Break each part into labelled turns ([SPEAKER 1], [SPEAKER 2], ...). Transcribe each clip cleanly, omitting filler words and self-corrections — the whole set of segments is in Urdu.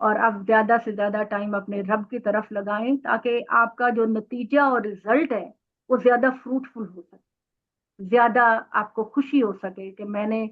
[SPEAKER 1] اور اب زیادہ سے زیادہ ٹائم اپنے رب کی طرف لگائیں تاکہ آپ کا جو نتیجہ اور رزلٹ ہے وہ زیادہ فروٹفل ہو سکے، زیادہ آپ کو خوشی ہو سکے کہ میں نے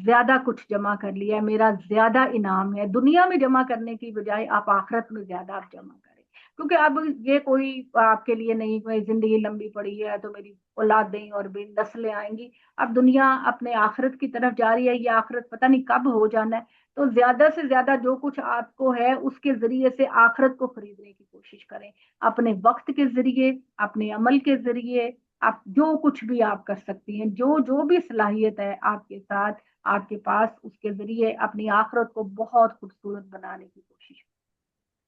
[SPEAKER 1] زیادہ کچھ جمع کر لیا، میرا زیادہ انعام ہے۔ دنیا میں جمع کرنے کی بجائے آپ آخرت میں زیادہ آپ جمع کریں، کیونکہ اب یہ کوئی آپ کے لیے نہیں کہ زندگی لمبی پڑی ہے تو میری اولادیں اور بھی نسلیں آئیں گی۔ اب دنیا اپنے آخرت کی طرف جا رہی ہے، یہ آخرت پتہ نہیں کب ہو جانا ہے، تو زیادہ سے زیادہ جو کچھ آپ کو ہے اس کے ذریعے سے آخرت کو خریدنے کی کوشش کریں، اپنے وقت کے ذریعے، اپنے عمل کے ذریعے، آپ جو کچھ بھی آپ کر سکتی ہیں، جو جو بھی صلاحیت ہے آپ کے ساتھ، آپ کے پاس، اس کے ذریعے اپنی آخرت کو بہت خوبصورت بنانے کی کوشش کریں۔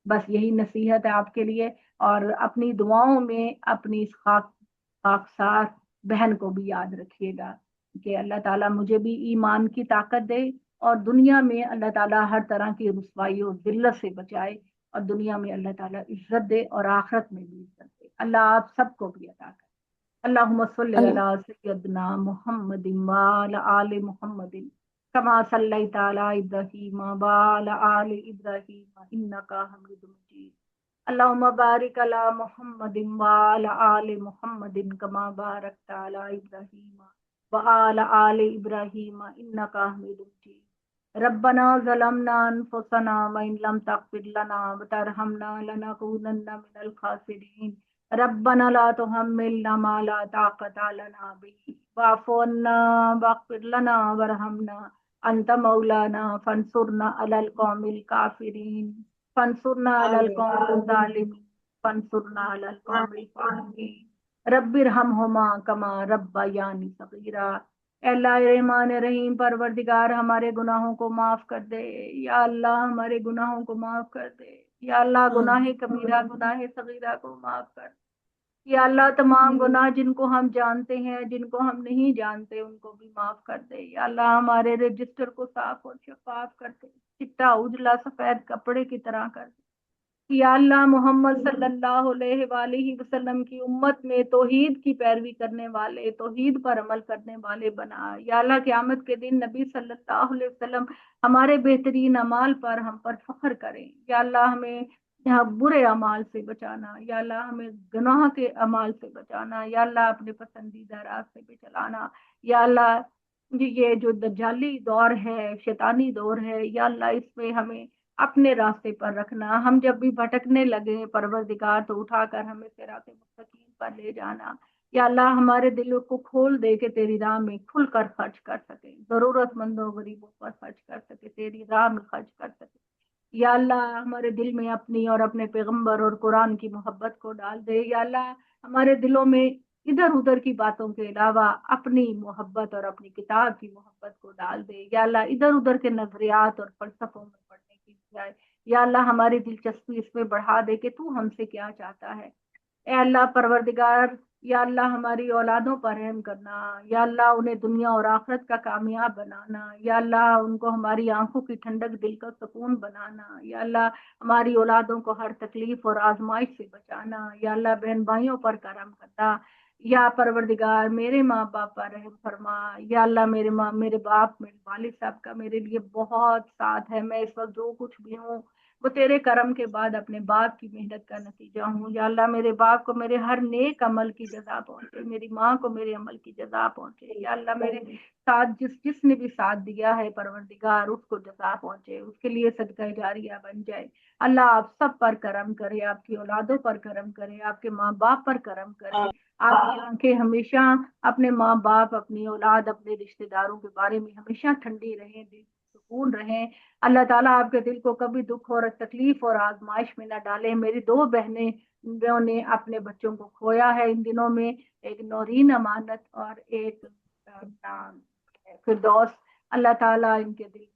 [SPEAKER 1] بس یہی نصیحت ہے آپ کے لیے، اور اپنی دعاؤں میں اپنی اس خاکسار بہن کو بھی یاد رکھیے گا کہ اللہ تعالیٰ مجھے بھی ایمان کی طاقت دے، اور دنیا میں اللہ تعالیٰ ہر طرح کی رسوائی و ذلت سے بچائے، اور دنیا میں اللہ تعالیٰ عزت دے اور آخرت میں بھی عزت دے۔ اللہ آپ سب کو بھی عطا کرے۔ اللہم صلی
[SPEAKER 2] ال-
[SPEAKER 1] علی سیدنا محمد وعلی آل محمد کما صلیت علی ابراہیم وعلی آل ابراہیم انک حمید مجید۔ اللہم بارک علی محمد وعلی آل محمد کما بارکت علی ابراہیم وعلی آل ابراہیم انک حمید مجید۔ ربنا ظلمنا انفسنا وان لم تغفر لنا وترحمنا لنکونن من الخاسرین۔ ربنا لا تحملنا ما لا طاقة لنا به واعف عنا واغفر لنا وارحمنا انت مولانا فانصرنا على القوم الكافرين، فانصرنا على القوم الظالمين، فانصرنا على القوم الفاسقين۔ رب ارحمهما كما ربياني صغيرا۔ اے اللہ رحمان رحیم، پروردگار ہمارے گناہوں کو معاف کر دے، یا اللہ ہمارے گناہوں کو معاف کر دے، یا اللہ گناہ کبیرہ گناہ صغیرہ کو معاف کر دے، یا اللہ تمام گناہ جن کو ہم جانتے ہیں، جن کو ہم نہیں جانتے، ان کو بھی معاف کر دے، یا اللہ ہمارے رجسٹر کو صاف اور شفاف کر دے، چٹا اجلا سفید کپڑے کی طرح کر دے، یا اللہ محمد صلی اللہ علیہ وآلہ وسلم کی امت میں توحید کی پیروی کرنے والے، توحید پر عمل کرنے والے بنا، یا اللہ قیامت کے دن نبی صلی اللہ علیہ وسلم ہمارے بہترین اعمال پر ہم پر فخر کریں، یا اللہ ہمیں برے اعمال سے بچانا، یا اللہ ہمیں گناہ کے اعمال سے بچانا، یا اللہ اپنے پسندیدہ راستے پہ چلانا، یا اللہ یہ جو دجالی دور ہے، شیطانی دور ہے، یا اللہ اس میں ہمیں اپنے راستے پر رکھنا، ہم جب بھی بھٹکنے لگے پروردگار تو اٹھا کر ہمیں صراط مستقیم پر لے جانا، یا اللہ ہمارے دلوں کو کھول دے کہ تیری راہ میں کھل کر خرچ کر سکے، ضرورت مندوں غریبوں پر خرچ کر سکے، تیری راہ میں خرچ کر سکے، یا اللہ ہمارے دل میں اپنی اور اپنے پیغمبر اور قرآن کی محبت کو ڈال دے، یا اللہ ہمارے دلوں میں ادھر ادھر کی باتوں کے علاوہ اپنی محبت اور اپنی کتاب کی محبت کو ڈال دے، یا اللہ ادھر ادھر کے نظریات اور فلسفوں میں پڑھنے کی بجائے یا اللہ ہماری دلچسپی اس میں بڑھا دے کہ تو ہم سے کیا چاہتا ہے۔ اے اللہ پروردگار، یا اللہ ہماری اولادوں پر رحم کرنا، یا اللہ انہیں دنیا اور آخرت کا کامیاب بنانا، یا اللہ ان کو ہماری آنکھوں کی ٹھنڈک، دل کا سکون بنانا، یا اللہ ہماری اولادوں کو ہر تکلیف اور آزمائش سے بچانا، یا اللہ بہن بھائیوں پر کرم کرنا، یا پروردگار میرے ماں باپ پر رحم فرما، یا اللہ میرے باپ، میرے والد صاحب کا میرے لیے بہت ساتھ ہے، میں اس وقت جو کچھ بھی ہوں وہ تیرے کرم کے بعد اپنے باپ کی محنت کا نتیجہ ہوں، یا اللہ میرے باپ کو میرے ہر نیک عمل کی جزا پہنچے، میری ماں کو میرے عمل کی جزا پہنچے، یا اللہ میرے ساتھ جس نے بھی ساتھ دیا ہے پروردگار اس کو جزا پہنچے، اس کے لیے صدقہ جاریہ بن جائے۔ اللہ آپ سب پر کرم کرے، آپ کی اولادوں پر کرم کرے، آپ کے ماں باپ پر کرم کرے، آپ کی آنکھیں ہمیشہ اپنے ماں باپ، اپنی اولاد، اپنے رشتہ داروں کے بارے میں ہمیشہ ٹھنڈی رہیں، دل سکون رہیں۔ اللہ تعالیٰ آپ کے دل کو کبھی دکھ اور تکلیف اور آزمائش میں نہ ڈالے۔ میری دو بہنیں جنہوں نے اپنے بچوں کو کھویا ہے ان دنوں میں، ایک نورین امانت اور ایک فردوس، اللہ تعالیٰ ان کے دل کو،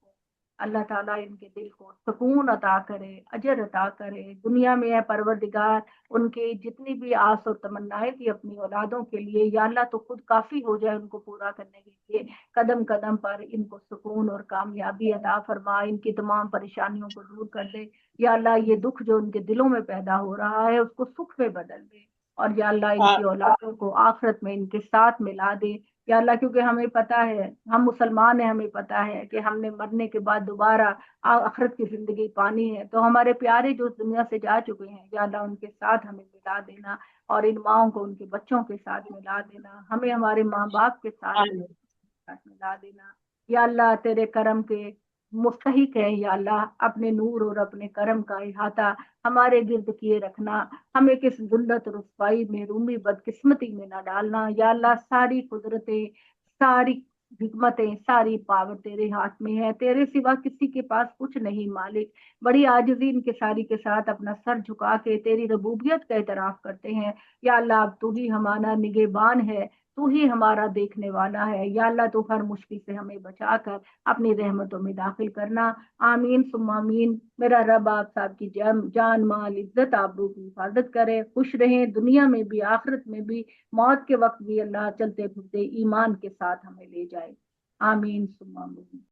[SPEAKER 1] اللہ تعالیٰ ان کے دل کو سکون عطا کرے، اجر عطا کرے دنیا میں، ہے پروردگار ان کی جتنی بھی آس اور تمنائیں تھی اپنی اولادوں کے لیے، یا اللہ تو خود کافی ہو جائے ان کو پورا کرنے کے لیے، قدم قدم پر ان کو سکون اور کامیابی عطا فرما، ان کی تمام پریشانیوں کو دور کر دے، یا اللہ یہ دکھ جو ان کے دلوں میں پیدا ہو رہا ہے اس کو سکھ میں بدل دے، اور یا اللہ ان کی اولادوں کو آخرت میں ان کے ساتھ ملا دے، یا اللہ کیونکہ ہمیں پتا ہے ہم مسلمان ہیں، ہمیں پتا ہے کہ ہم نے مرنے کے بعد دوبارہ آخرت کی زندگی پانی ہے، تو ہمارے پیارے جو دنیا سے جا چکے ہیں یا اللہ ان کے ساتھ ہمیں ملا دینا، اور ان ماؤں کو ان کے بچوں کے ساتھ ملا دینا، ہمیں ہمارے ماں باپ کے ساتھ ملا دینا۔ یا اللہ تیرے کرم کے مستحق ہے یا اللہ، اپنے نور اور اپنے کرم کا احاطہ ہمارے گرد کیے رکھنا، ہمیں کس ذلت رسوائی میں رومی بدقسمتی میں نہ ڈالنا یا اللہ، ساری قدرتیں، ساری حکمتیں، ساری پاور تیرے ہاتھ میں ہے، تیرے سوا کسی کے پاس کچھ نہیں مالک۔ بڑی عاجزی انکساری کے ساتھ اپنا سر جھکا کے تیری ربوبیت کا اعتراف کرتے ہیں یا اللہ، اب تو ہی ہمارا نگہبان ہے، تو ہی ہمارا دیکھنے والا ہے یا اللہ، تو ہر مشکل سے ہمیں بچا کر اپنی رحمتوں میں داخل کرنا۔ آمین ثم آمین۔ میرا رب آپ صاحب کی جان مال عزت آبرو کی حفاظت کرے، خوش رہیں دنیا میں بھی آخرت میں بھی، موت کے وقت بھی اللہ چلتے پھرتے ایمان کے ساتھ ہمیں لے جائے۔ آمین ثم آمین۔